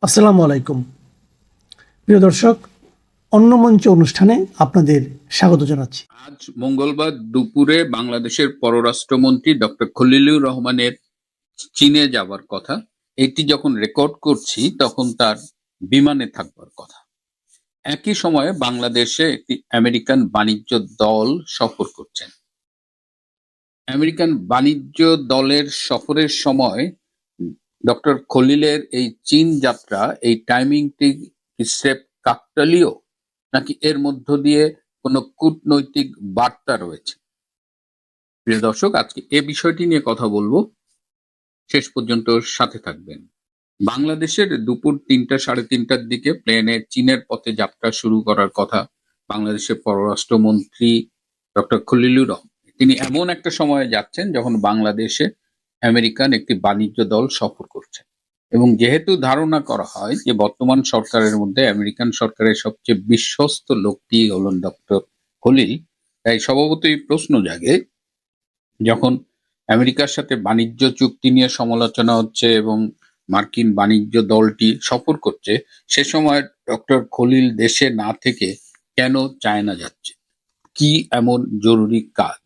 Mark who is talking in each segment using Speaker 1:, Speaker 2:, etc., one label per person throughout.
Speaker 1: আসসালামু আলাইকুম প্রিয় দর্শক, অন্য মঞ্চ অনুষ্ঠানে আপনাদের স্বাগত জানাচ্ছি।
Speaker 2: আজ মঙ্গলবার দুপুরে বাংলাদেশের পররাষ্ট্রমন্ত্রী ডক্টর খলিলুর রহমানের চীনে যাবার কথা। এটি যখন রেকর্ড করছি তখন তার বিমানে থাকবার কথা। একই সময়ে বাংলাদেশে একটি আমেরিকান বাণিজ্য দল সফর করছেন। আমেরিকান বাণিজ্য দলের সফরের সময় ডক্টর খলিলের এই চীন যাত্রা, এই টাইমিংটি কি স্রেফ কাকতালীয়, নাকি এর মধ্য দিয়ে কোনো কূটনৈতিক বার্তা রয়েছে? প্রিয় দর্শক, আজকে এ বিষয়টি নিয়ে কথা বলবো, শেষ পর্যন্ত সাথে থাকবেন। বাংলাদেশের দুপুর ৩টা সাড়ে ৩টার দিকে প্লেনে চীনের পথে যাত্রা শুরু করার কথা বাংলাদেশের পররাষ্ট্রমন্ত্রী ডক্টর খলিলুর রহমান। তিনি এমন একটা সময়ে যাচ্ছেন যখন বাংলাদেশে আমেরিকান একটি বাণিজ্য দল সফর করছে, এবং যেহেতু ধারণা করা হয় যে বর্তমান সরকারের মধ্যে আমেরিকান সরকারের সবচেয়ে বিশ্বস্ত লোকটি হলেন ডক্টর খলিল, তাই স্বভাবতই প্রশ্ন জাগে, যখন আমেরিকার সাথে বাণিজ্য চুক্তি নিয়ে সমালোচনা হচ্ছে এবং মার্কিন বাণিজ্য দলটি সফর করছে, সে সময় ডক্টর খলিল দেশে না থেকে কেন চায়না যাচ্ছে? কি এমন জরুরি কাজ?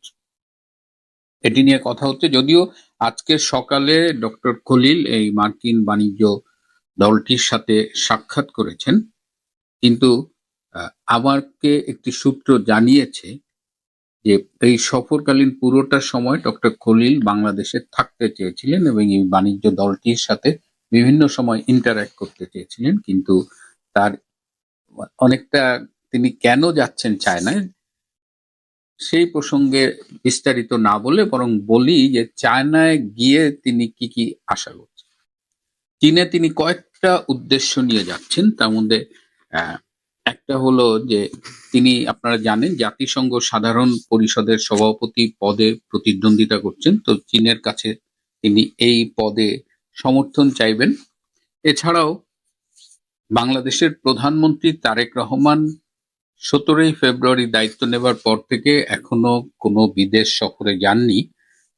Speaker 2: এটি নিয়ে কথা হচ্ছে। যদিও আজকে সকালে ডক্টর খলিল এই মার্কিন বাণিজ্য দলটির সাথে সাক্ষাৎ করেছেন, কিন্তু আমাকে একটি সূত্র জানিয়েছে যে এই সফরকালীন পুরোটা সময় ডক্টর খলিল বাংলাদেশে থাকতে চেয়েছিলেন এবং এই বাণিজ্য দলটির সাথে বিভিন্ন সময় ইন্টারঅ্যাক্ট করতে চেয়েছিলেন, কিন্তু তার অনেকটা, তিনি কেন যাচ্ছেন চায়নায় সেই প্রসঙ্গে বিস্তারিত না বলে বরং বলি যে চায়নায় গিয়ে তিনি কি কি আশা করছেন। চীনে তিনি কয়েকটা উদ্দেশ্য নিয়ে যাচ্ছেন, তার মধ্যে আহ, একটা হলো যে তিনি, আপনারা জানেন, জাতিসংঘ সাধারণ পরিষদের সভাপতি পদে প্রতিদ্বন্দ্বিতা করছেন। তো চীনের কাছে তিনি এই পদে সমর্থন চাইবেন। এছাড়াও বাংলাদেশের প্রধানমন্ত্রী তারেক রহমান 17ই ফেব্রুয়ারি দায়িত্ব নেবার পর থেকে এখনো কোনো বিদেশ সফরে যাননি।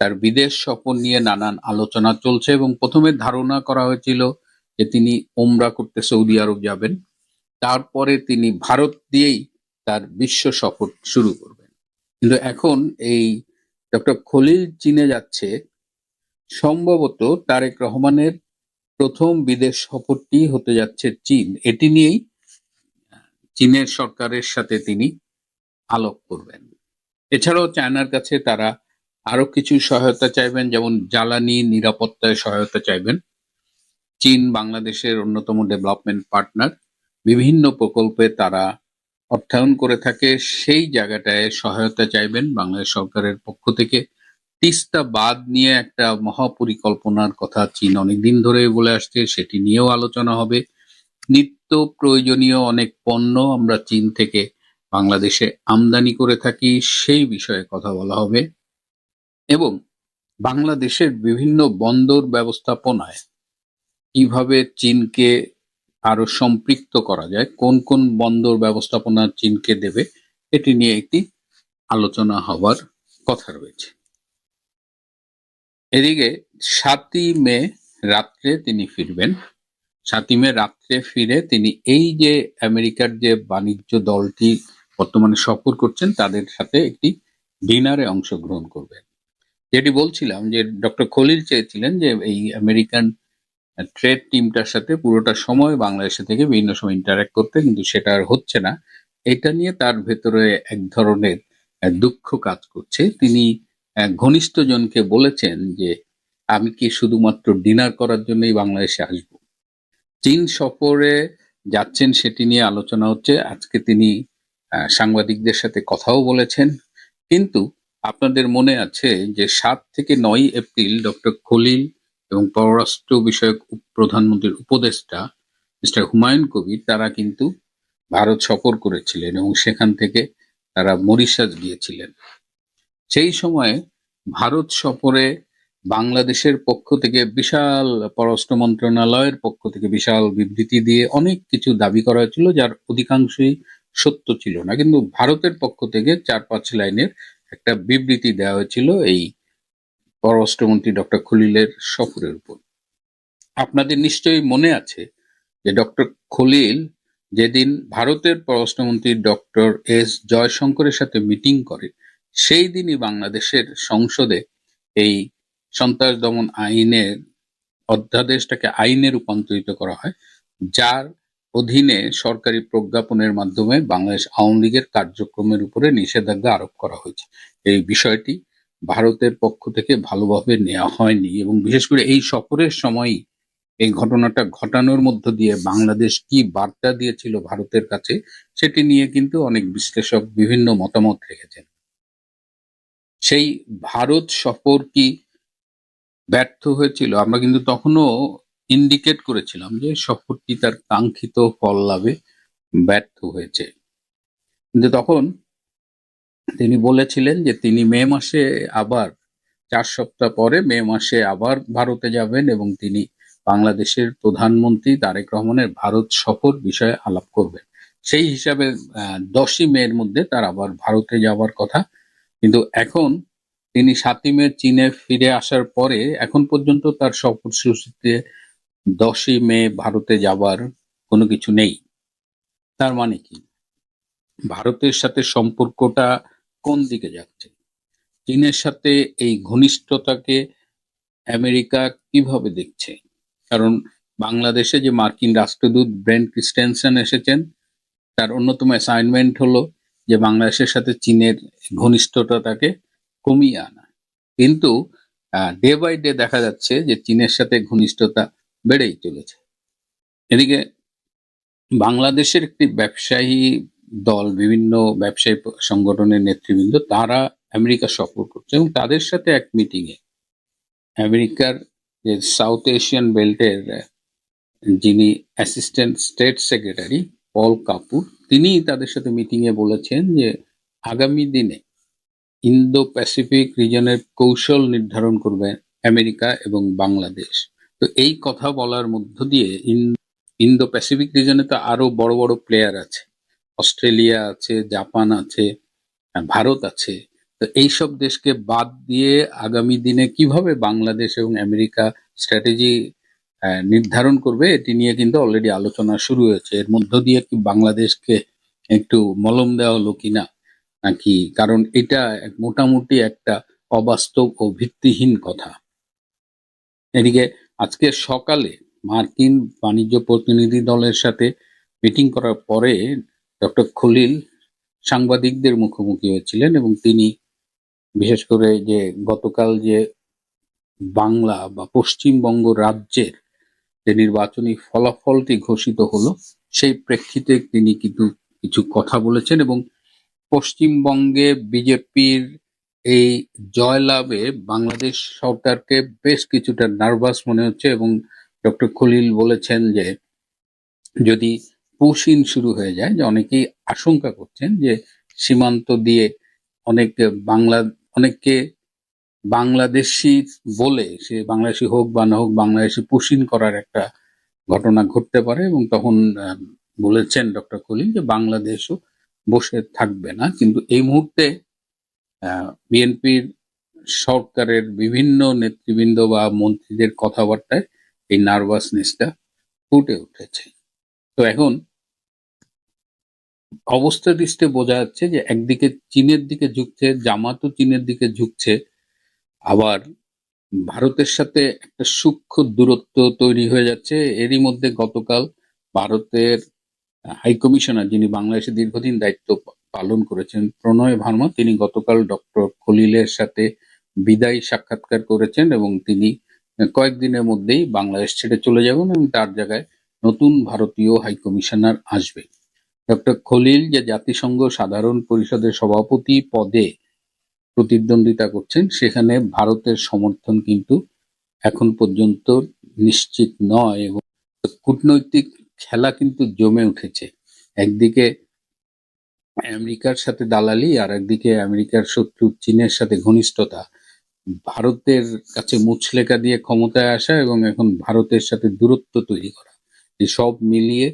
Speaker 2: তার বিদেশ সফর নিয়ে নানান আলোচনা চলছে এবং প্রথমে ধারণা করা হয়েছিল যে তিনি ওমরা করতে সৌদি আরব যাবেন, তারপরে তিনি ভারত দিয়েই তার বিশ্ব সফর শুরু করবেন। কিন্তু এখন এই ডক্টর খলিল চীনে যাচ্ছে, সম্ভবত তারেক রহমানের প্রথম বিদেশ সফরটি হতে যাচ্ছে চীন। এটি নিয়েই চীনের সরকারের সাথে তিনি আলাপ করবেন। এছাড়াও চায়নার কাছে তারা আরো কিছু সহায়তা চাইবেন, যেমন জ্বালানি নিরাপত্তায় সহায়তা চাইবেন। চীন বাংলাদেশের অন্যতম ডেভেলপমেন্ট পার্টনার, বিভিন্ন প্রকল্পে তারা অর্থায়ন করে থাকে, সেই জায়গাটায় সহায়তা চাইবেন বাংলাদেশ সরকারের পক্ষ থেকে। তিস্তা বাঁধ নিয়ে একটা মহাপরিকল্পনার কথা চীন অনেকদিন ধরে বলে আসছে, সেটি নিয়েও আলোচনা হবে। নিত্য প্রয়োজনীয় অনেক পণ্য আমরা চীন থেকে বাংলাদেশে আমদানি করে থাকি, সেই বিষয়ে কথা বলা হবে। এবং বাংলাদেশের বিভিন্ন বন্দর ব্যবস্থাপনায় কিভাবে চীনকে আরো সম্পৃক্ত করা যায়, কোন কোন বন্দর ব্যবস্থাপনা চীনকে দেবে, এটি নিয়ে একটি আলোচনা হবার কথা রয়েছে। এদিকে 7ই মে রাত্রে তিনি ফিরবেন। 7ই মে রাত্রে ফিরে তিনি এই যে আমেরিকার যে বাণিজ্য দলটি বর্তমানে সফর করছেন তাদের সাথে একটি ডিনারে অংশগ্রহণ করবেন। যেটি বলছিলাম যে ডক্টর খলিল চেয়েছিলেন যে এই আমেরিকান ট্রেড টিমটার সাথে পুরোটা সময় বাংলাদেশে থেকে বিভিন্ন সময় ইন্টারঅ্যাক্ট করতে, কিন্তু সেটা আর হচ্ছে না। এটা নিয়ে তার ভেতরে এক ধরনের দুঃখ কাজ করছে। তিনি ঘনিষ্ঠজনকে বলেছেন যে আমি কি শুধুমাত্র ডিনার করার জন্যই বাংলাদেশে আসব? চীন সফরে যাচ্ছেন সেটি নিয়ে আলোচনা হচ্ছে। আজকে তিনি সাংবাদিকদের সাথে কথাও বলেছেন। কিন্তু আপনাদের মনে আছে যে 7 থেকে 9 এপ্রিল ডক্টর খলিল এবং পররাষ্ট্র বিষয়ক প্রধানমন্ত্রীর উপদেষ্টা মিস্টার হুমায়ুন কবির তারা কিন্তু ভারত সফর করেছিলেন এবং সেখান থেকে তারা মরিশাস গিয়েছিলেন। সেই সময়ে ভারত সফরে বাংলাদেশের পক্ষ থেকে বিশাল, পররাষ্ট্র মন্ত্রণালয়ের পক্ষ থেকে বিশাল বিবৃতি দিয়ে অনেক কিছু দাবি করা হয়েছিল, যার অধিকাংশই সত্য ছিল না। কিন্তু ভারতের পক্ষ থেকে 4-5 লাইনের একটা বিবৃতি দেওয়া হয়েছিল এই পররাষ্ট্রমন্ত্রী ডক্টর খলিলের সফরের উপর। আপনাদের নিশ্চয়ই মনে আছে যে ডক্টর খলিল যেদিন ভারতের পররাষ্ট্রমন্ত্রী ডক্টর এস জয়শঙ্করের সাথে মিটিং করে, সেই দিনই বাংলাদেশের সংসদে এই সন্ত্রাস দমন আইনের অধ্যাদেশটাকে আইনে রূপান্তরিত করা হয়, যার অধীনে সরকারি প্রজ্ঞাপনের মাধ্যমে বাংলাদেশ আওয়ামী লীগের কার্যক্রমের উপরে নিষেধাজ্ঞা আরোপ করা হয়েছে। এই বিষয়টি ভারতের পক্ষ থেকে ভালোভাবে নেওয়া হয়নি, এবং বিশেষ করে এই সফরের সময়ই এই ঘটনাটা ঘটানোর মধ্য দিয়ে বাংলাদেশ কি বার্তা দিয়েছিল ভারতের কাছে, সেটি নিয়ে কিন্তু অনেক বিশ্লেষক বিভিন্ন মতামত রেখেছেন। সেই ভারত সফর কি ব্যর্থ হয়েছিল? আমরা কিন্তু তখনও ইন্ডিকেট করেছিলাম যে সফরটি তার কাঙ্ক্ষিত ফল লাভে ব্যর্থ হয়েছে, কিন্তু তখন তিনি বলেছিলেন যে তিনি মে মাসে আবার 4 সপ্তাহ পরে মে মাসে আবার ভারতে যাবেন এবং তিনি বাংলাদেশের প্রধানমন্ত্রী তারেক রহমানের ভারত সফর বিষয়ে আলাপ করবেন। সেই হিসাবে 10ই মের মধ্যে তার আবার ভারতে যাওয়ার কথা, কিন্তু এখন তিনি 7ই মে চীনে ফিরে আসার পরে এখন পর্যন্ত তার সফরসূচিতে 10ই মে ভারতে যাবার কোনো কিছু নেই। তার মানে কি, ভারতের সাথে সম্পর্কটা কোন দিকে যাচ্ছে? চীনের সাথে এই ঘনিষ্ঠতাকে আমেরিকা কিভাবে দেখছে? কারণ বাংলাদেশে যে মার্কিন রাষ্ট্রদূত ব্রেন্ট ক্রিস্টেনসেন এসেছেন, তার অন্যতম অ্যাসাইনমেন্ট হলো যে বাংলাদেশের সাথে চীনের ঘনিষ্ঠতাটাকে কমিয়ে আনা, কিন্তু ডে বাই ডে দেখা যাচ্ছে যে চীনের সাথে ঘনিষ্ঠতা বেড়েই চলেছে। এদিকে বাংলাদেশের একটি ব্যবসায়ী দল, বিভিন্ন ব্যবসায়ী সংগঠনের নেতৃবৃন্দ, তারা আমেরিকা সফর করছে এবং তাদের সাথে এক মিটিংয়ে আমেরিকার যে সাউথ এশিয়ান বেল্টের যিনি অ্যাসিস্ট্যান্ট স্টেট সেক্রেটারি পল কাপুর, তিনি তাদের সাথে মিটিংয়ে বলেছেন যে আগামী দিনে ইন্দো প্যাসিফিক রিজনের কৌশল নির্ধারণ করবে আমেরিকা এবং বাংলাদেশ। তো এই কথা বলার মধ্য দিয়ে ইন্দো প্যাসিফিক রিজনে তো আরো বড় বড় প্লেয়ার আছে, অস্ট্রেলিয়া আছে, জাপান আছে, ভারত আছে। তো এইসব দেশকে বাদ দিয়ে আগামী দিনে কিভাবে বাংলাদেশ এবং আমেরিকা স্ট্র্যাটেজি নির্ধারণ করবে, এটি নিয়ে কিন্তু অলরেডি আলোচনা শুরু হয়েছে। এর মধ্য দিয়ে কি বাংলাদেশকে একটু মলম দেওয়া হলো কিনা নাকি, কারণ এটা মোটামুটি একটা অবাস্তব ও ভিত্তিহীন কথা। এদিকে আজকে সকালে মার্কিন বাণিজ্য প্রতিনিধি দলের সাথে মিটিং করার পরে ডক্টর খলিল সাংবাদিকদের মুখোমুখি হয়েছিলেন এবং তিনি বিশেষ করে যে গতকাল যে বাংলা বা পশ্চিমবঙ্গ রাজ্যের যে নির্বাচনী ফলাফলটি ঘোষিত হলো, সেই প্রেক্ষিতে তিনি কিন্তু কিছু কথা বলেছেন এবং পশ্চিমবঙ্গে বিজেপির এই জয়লাভে বাংলাদেশ সরকারকে বেশ কিছুটা নার্ভাস মনে হচ্ছে এবং ডক্টর খলিল বলেছেন যে যদি পুশ ইন শুরু হয়ে যায়, যে অনেকেই আশঙ্কা করছেন যে সীমান্ত দিয়ে অনেককে বাংলাদেশি বলে, সে বাংলাদেশি হোক বা না হোক, বাংলাদেশি পুশ ইন করার একটা ঘটনা ঘটতে পারে, এবং তখন বলেছেন ডক্টর খলিল যে বাংলাদেশও বসে থাকবে না। কিন্তু এই মুহূর্তে বিএনপির সরকারের বিভিন্ন নেতৃবৃন্দ বা মন্ত্রীদের কথাবার্তায় এই নার্ভাসনেসটা ফুটে উঠেছে। তো এখন অবস্থা দৃষ্টে বোঝা যাচ্ছে যে একদিকে চীনের দিকে ঝুঁকছে, জামাতও চীনের দিকে ঝুঁকছে, আবার ভারতের সাথে একটা সূক্ষ্ম দূরত্ব তৈরি হয়ে যাচ্ছে। এরই মধ্যে গতকাল ভারতের হাইকমিশনার, যিনি বাংলাদেশে দীর্ঘদিন দায়িত্ব পালন করেছেন, প্রণয় ভার্মা, তিনি গতকাল ডক্টর খলিলের সাথে বিদায়ী সাক্ষাৎকার করেছেন এবং তিনি কয়েকদিনের মধ্যেই বাংলাদেশ ছেড়ে চলে যাবেন এবং তার জায়গায় নতুন ভারতীয় হাইকমিশনার আসবে। ডক্টর খলিল যে জাতিসংঘ সাধারণ পরিষদের সভাপতি পদে প্রতিদ্বন্দ্বিতা করছেন, সেখানে ভারতের সমর্থন কিন্তু এখন পর্যন্ত নিশ্চিত নয় এবং কূটনৈতিক খেলা কিন্তু জমে উঠেছে। একদিকে আমেরিকার সাথে দালালি, আর একদিকে আমেরিকার শত্রু চীনের সাথে ঘনিষ্ঠতা, ভারতের কাছে মুচলেকা দিয়ে ক্ষমতায় আসা এবং এখন ভারতের সাথে দূরত্ব তৈরি করা, এই সব মিলিয়ে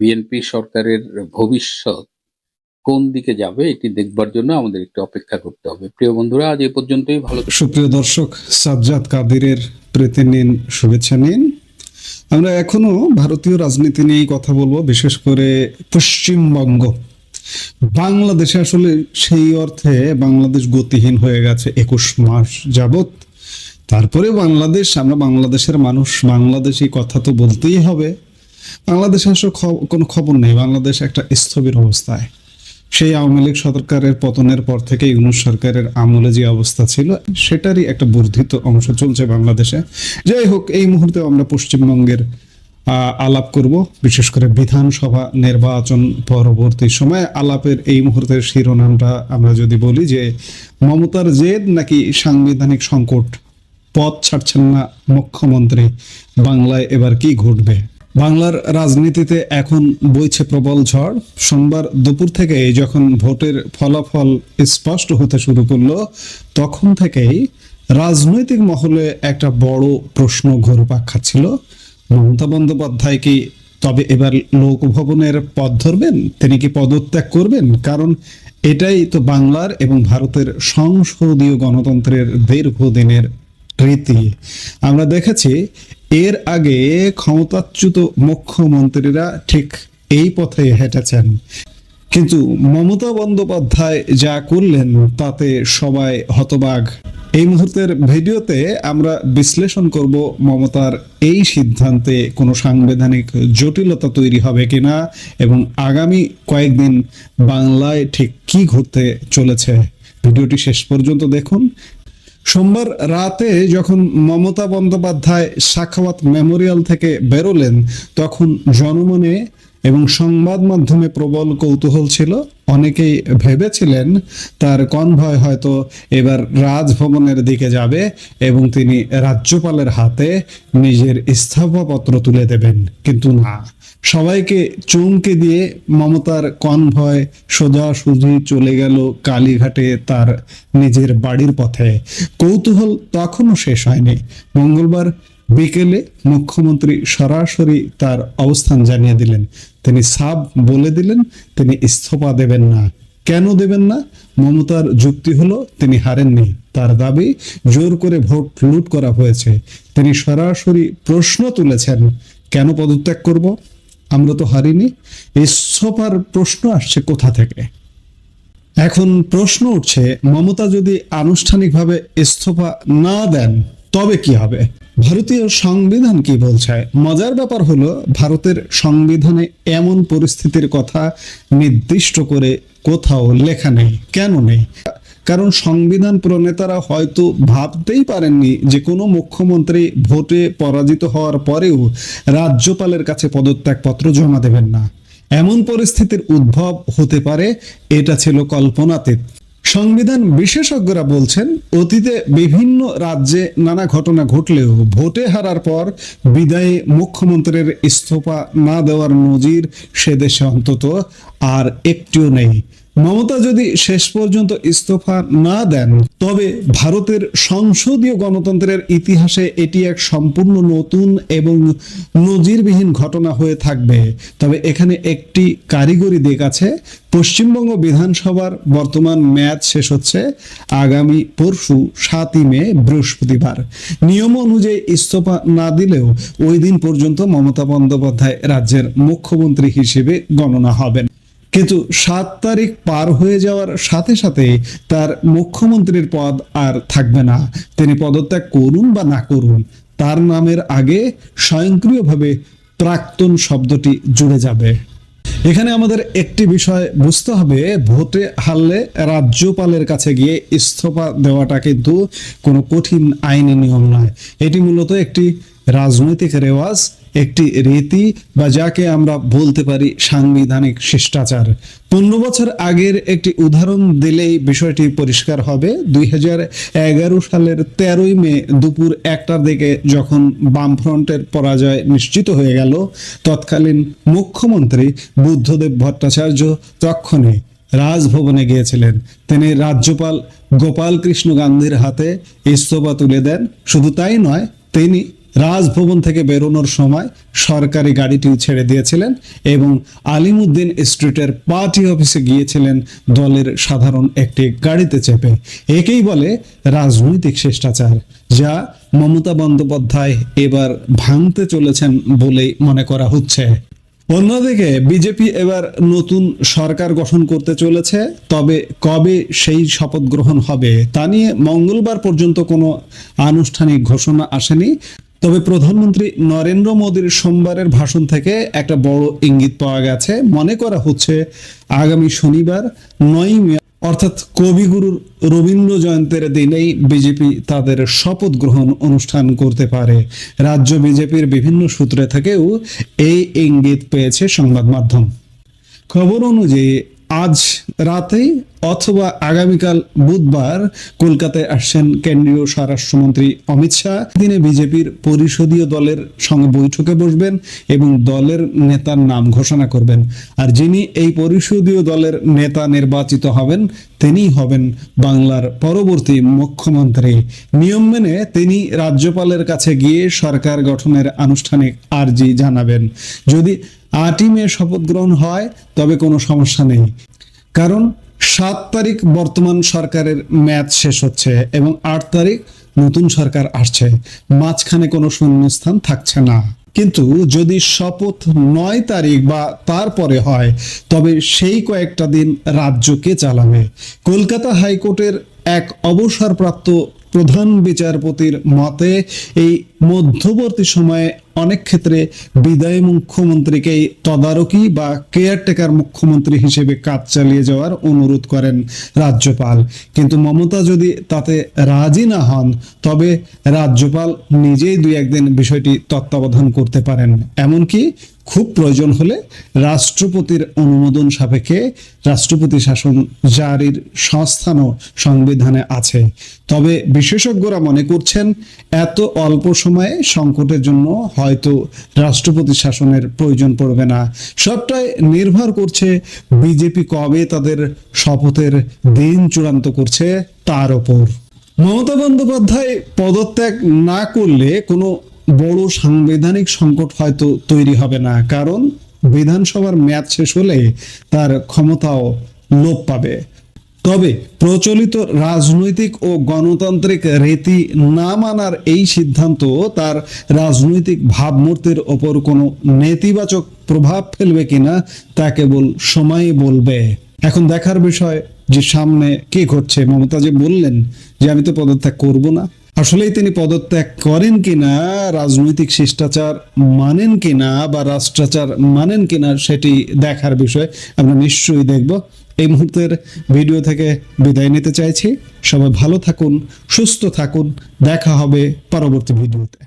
Speaker 2: বিএনপি সরকারের ভবিষ্যৎ কোন দিকে যাবে এটি দেখবার জন্য আমাদের একটু অপেক্ষা করতে হবে। প্রিয় বন্ধুরা, আজ এই পর্যন্তই। ভালো
Speaker 3: সুপ্রিয় দর্শক, সাজ্জাদ কাদিরের প্রীতি নিন, শুভেচ্ছা নিন। আমরা এখনো ভারতীয় রাজনীতি নিয়েই কথা বলবো, বিশেষ করে পশ্চিমবঙ্গ। বাংলাদেশে আসলে সেই অর্থে বাংলাদেশ গতিহীন হয়ে গেছে 21 মাস যাবত। তারপরে আমরা বাংলাদেশের মানুষ, বাংলাদেশি কথা তো বলতেই হবে। বাংলাদেশে আসলে কোনো খবর নেই, বাংলাদেশ একটা স্থবির অবস্থায়। সেই আওয়ামী লীগ সরকারের পতনের পর থেকে ইউনূস সরকারের আমলে যে অবস্থা ছিল সেটারই একটা বর্ধিত অংশ চলছে বাংলাদেশে। যাই হোক, এই মুহূর্তে আমরা পশ্চিমবঙ্গের আলাপ করব, বিশেষ করে বিধানসভা নির্বাচন পরবর্তী সময়ে আলাপের এই মুহূর্তের শিরোনামটা আমরা যদি বলি যে মমতার জেদ নাকি সাংবিধানিক সংকট, পদ ছাড়ছেন না মুখ্যমন্ত্রী, বাংলায় এবার কি ঘটবে? বাংলার রাজনীতিতে এখন বইছে প্রবল ঝড়। সোমবার দুপুর থেকে যখন ভোটের ফলাফল স্পষ্ট হতে শুরু করলো, তখন থেকেই রাজনৈতিক মহলে একটা বড় প্রশ্ন ঘুরপাক খাচ্ছিল। মমতা বন্দ্যোপাধ্যায় কি তবে এবার লোকভবনের পথ ধরবেন? তিনি কি পদত্যাগ করবেন? কারণ এটাই তো বাংলার এবং ভারতের সংসদীয় গণতন্ত্রের দীর্ঘদিনের রীতি। আমরা দেখেছি এর আগে ক্ষমতাচ্যুত মুখ্যমন্ত্রীরা ঠিক এই পথে হেঁটেছেন, কিন্তু মমতা বন্দ্যোপাধ্যায় যা করলেন তাতে সবাই হতবাক। এই মুহূর্তের ভিডিওতে আমরা বিশ্লেষণ করব মমতার এই সিদ্ধান্তে কোনো সাংবিধানিক জটিলতা তৈরি হবে কিনা এবং আগামী কয়েকদিন বাংলায় ঠিক কি ঘটতে চলেছে। ভিডিওটি শেষ পর্যন্ত দেখুন। সোমবার রাতে যখন মমতা বন্দ্যোপাধ্যায় সাখাওয়াত মেমোরিয়াল থেকে বেরোলেন, তখন জনমনে এবং সংবাদ মাধ্যমে প্রবল কৌতূহল ছিল। অনেকেই ভেবেছিলেন তার কনভয় হয়তো এবার রাজভবনের দিকে যাবে এবং তিনি রাজ্যপালের হাতে নিজের ইস্তফাপত্র তুলে দেবেন, কিন্তু না, সবাইকে চমকে দিয়ে মমতার কনভয় সোজাসুজি চলে গেল কালীঘাটে তার নিজের বাড়ির পথে। কৌতূহল তখনও শেষ হয়নি। মঙ্গলবার বিকেলে মুখ্যমন্ত্রী সরাসরি তার অবস্থান জানিয়ে দিলেন। তিনি সাফ বলে দিলেন তিনি ইস্তফা দেবেন না। কেন দেবেন না? মমতার যুক্তি হলো তিনি হারেননি, তার দাবি জোর করে ভোট লুট করা হয়েছে। তিনি সরাসরি প্রশ্ন তুলেছেন, কেন পদত্যাগ করব? আমরা তো হারিনি। ইস্তফার প্রশ্ন আসছে কোথা থেকে? এখন প্রশ্ন উঠছে, মমতা যদি আনুষ্ঠানিকভাবে ইস্তফা না দেন তবে কি হবে? ভারতীয় সংবিধান কি বলছে? মজার ব্যাপার হলো ভারতের সংবিধানে এমন পরিস্থিতির কথা নির্দিষ্ট করে কোথাও লেখা নেই। কেন নেই? কারণ সংবিধান প্রণেতারা হয়তো ভাবতেই পারেননি যে কোনো মুখ্যমন্ত্রী ভোটে পরাজিত হওয়ার পরেও রাজ্যপালের কাছে পদত্যাগপত্র জমা দেবেন না। এমন পরিস্থিতির উদ্ভব হতে পারে, এটা ছিল কল্পনাতীত। সংবিধান বিশেষজ্ঞরা বলছেন অতীতে বিভিন্ন রাজ্যে নানা ঘটনা ঘটলেও ভোটে হারার পর বিদায়ী মুখ্যমন্ত্রীর ইস্তফা না দেওয়ার নজির সে দেশে অন্তত আর একটিও নেই। মমতা যদি শেষ পর্যন্ত ইস্তফা না দেন তবে ভারতের সংসদীয় গণতন্ত্রের ইতিহাসে এটি এক সম্পূর্ণ নতুন এবং নজিরবিহীন ঘটনা হয়ে থাকবে। তবে এখানে একটি কারিগরি দিক আছে। পশ্চিমবঙ্গ বিধানসভার বর্তমান মেয়াদ শেষ হচ্ছে আগামী পরশু 7ই মে বৃহস্পতিবার। নিয়ম অনুযায়ী ইস্তফা না দিলেও ওই দিন পর্যন্ত মমতা বন্দ্যোপাধ্যায় রাজ্যের মুখ্যমন্ত্রী হিসেবে গণনা হবেন। কিন্তু 7 তারিখ পার হয়ে যাওয়ার সাথে সাথে তার মুখ্যমন্ত্রীর পদ আর থাকবে না। তিনি পদত্যাগ করুন বা না করুন, তার নামের আগে স্বয়ংক্রিয়ভাবে প্রাক্তন শব্দটি জুড়ে যাবে। এখানে আমাদের একটি বিষয় বুঝতে হবে, ভোটে হারলে রাজ্যপালের কাছে গিয়ে ইস্তফা দেওয়াটা কিন্তু কোনো কঠিন আইনি নিয়ম নয়। এটি মূলত একটি রাজনৈতিক রেওয়াজ, একটি রীতি, বা যাকে আমরা বলতে পারি সাংবিধানিক শিষ্টাচার। 15 বছর আগের একটি উদাহরণ দিলেই বিষয়টি পরিষ্কার হবে। 2011 সালের 13ই মে দুপুর 1টার দিকে যখন বামফ্রন্টের পরাজয় নিশ্চিত হয়ে গেল, তৎকালীন মুখ্যমন্ত্রী বুদ্ধদেব ভট্টাচার্য তখনই রাজভবনে গিয়েছিলেন। তিনি রাজ্যপাল গোপাল কৃষ্ণ গান্ধীর হাতে ইস্তফা তুলে দেন। শুধু তাই নয়, তিনি রাজভবন থেকে বেরোনোর সময় সরকারি গাড়িটিও ছেড়ে দিয়েছিলেন এবং আলিমুদ্দিন স্ট্রিটের পার্টি অফিসে গিয়েছিলেন দলের সাধারণ একটি গাড়িতে চেপে। একেই বলে রাজনৈতিক শিষ্টাচার। যা মমতা বন্দ্যোপাধ্যায় এবার ভাঙতে চলেছেন বলেই মনে করা হচ্ছে। অন্যদিকে বিজেপি এবার নতুন সরকার গঠন করতে চলেছে, তবে কবে সেই শপথ গ্রহণ হবে তা নিয়ে মঙ্গলবার পর্যন্ত কোনো আনুষ্ঠানিক ঘোষণা আসেনি। তবে প্রধানমন্ত্রী নরেন্দ্র মোদীর সোমবারের ভাষণ থেকে একটা বড় ইঙ্গিত পাওয়া গেছে। মনে করা হচ্ছে আগামী শনিবার 9 মে অর্থাৎ কবিগুরুর রবীন্দ্র জয়ন্তীর দিনেই বিজেপি তাদের শপথ গ্রহণ অনুষ্ঠান করতে পারে। রাজ্য বিজেপির বিভিন্ন সূত্রে থেকেও এই ইঙ্গিত পেয়েছে সংবাদ মাধ্যম। খবর অনুযায়ী আজ রাতেই অথবা আগামীকাল বুধবার কলকাতায় আসছেন কেন্দ্রীয় স্বরাষ্ট্রমন্ত্রী অমিত শাহ। দিনে বিজেপির পরিষদীয় দলের সঙ্গে বৈঠকে বসবেন এবং দলের নেতার নাম ঘোষণা করবেন। আর যিনি এই পরিষদীয় দলের নেতা নির্বাচিত হবেন তিনিই হবেন বাংলার পরবর্তী মুখ্যমন্ত্রী। নিয়ম মেনে তিনি রাজ্যপালের কাছে গিয়ে সরকার গঠনের আনুষ্ঠানিক আর্জি জানাবেন। যদি 8ই মে শপথ গ্রহণ হয় তবে কোনো সমস্যা নেই, কারণ 7 তারিখ বর্তমান সরকারের মেয়াদ শেষ হচ্ছে এবং 8 তারিখ নতুন সরকার আসছে, মাঝখানে কোনো শূন্যস্থান থাকছে না। কিন্তু যদি শপথ 9 তারিখ বা তারপরে হয় তবে সেই কয়েকটা দিন রাজ্যকে চালাবে। কলকাতা হাইকোর্টের এক অবসরপ্রাপ্ত প্রধান বিচারপতির মতে এই মধ্যবর্তী সময়ে অনেক ক্ষেত্রে বিদায়ী মুখ্যমন্ত্রীকেই তদারকি বা কেয়ারটেকার মুখ্যমন্ত্রী হিসেবে কাজ চালিয়ে যাওয়ার অনুরোধ করেন রাজ্যপাল। কিন্তু মমতা যদি তাতে রাজি না হন তবে রাজ্যপাল নিজেই 2-1 দিন বিষয়টি তত্ত্বাবধান করতে পারেন। এমনকি খুব প্রয়োজন হলে রাষ্ট্রপতির অনুমোদন সাপেক্ষে রাষ্ট্রপতি শাসন জারির সংস্থানও সংবিধানে আছে। তবে বিশেষজ্ঞরা মনে করছেন এত অল্প সময়ে সংকটের জন্য হয়তো রাষ্ট্রপতি শাসনের প্রয়োজন পড়বে না। সবটাই নির্ভর করছে বিজেপি কবে তাদের শপথের দিন চূড়ান্ত করছে তার ওপর। মমতা বন্দ্যোপাধ্যায় পদত্যাগ না করলে কোনো বড় সাংবিধানিক সংকট হয়তো তৈরি হবে না, কারণ বিধানসভার মেয়াদ শেষ হলে তার ক্ষমতাও লোপ পাবে। তবে প্রচলিত রাজনৈতিক ও গণতান্ত্রিক রীতি না মানার এই সিদ্ধান্ত তার রাজনৈতিক ভাবমূর্তির ওপর কোনো নেতিবাচক প্রভাব ফেলবে কিনা তা কেবল সময়ই বলবে। এখন দেখার বিষয় যে সামনে কি ঘটছে। মমতা যে বললেন যে আমি তো পদত্যাগ করব না, আসলেই তিনি পদত্যাগ করেন কিনা, রাজনৈতিক শিষ্টাচার মানেন কিনা বা রাষ্ট্রাচার মানেন কিনা সেটি দেখার বিষয় আমরা নিশ্চয়ই দেখব। এই মুহূর্তের ভিডিও থেকে বিদায় নিতে চাইছি। সবাই ভালো থাকুন, সুস্থ থাকুন, দেখা হবে পরবর্তী ভিডিওতে।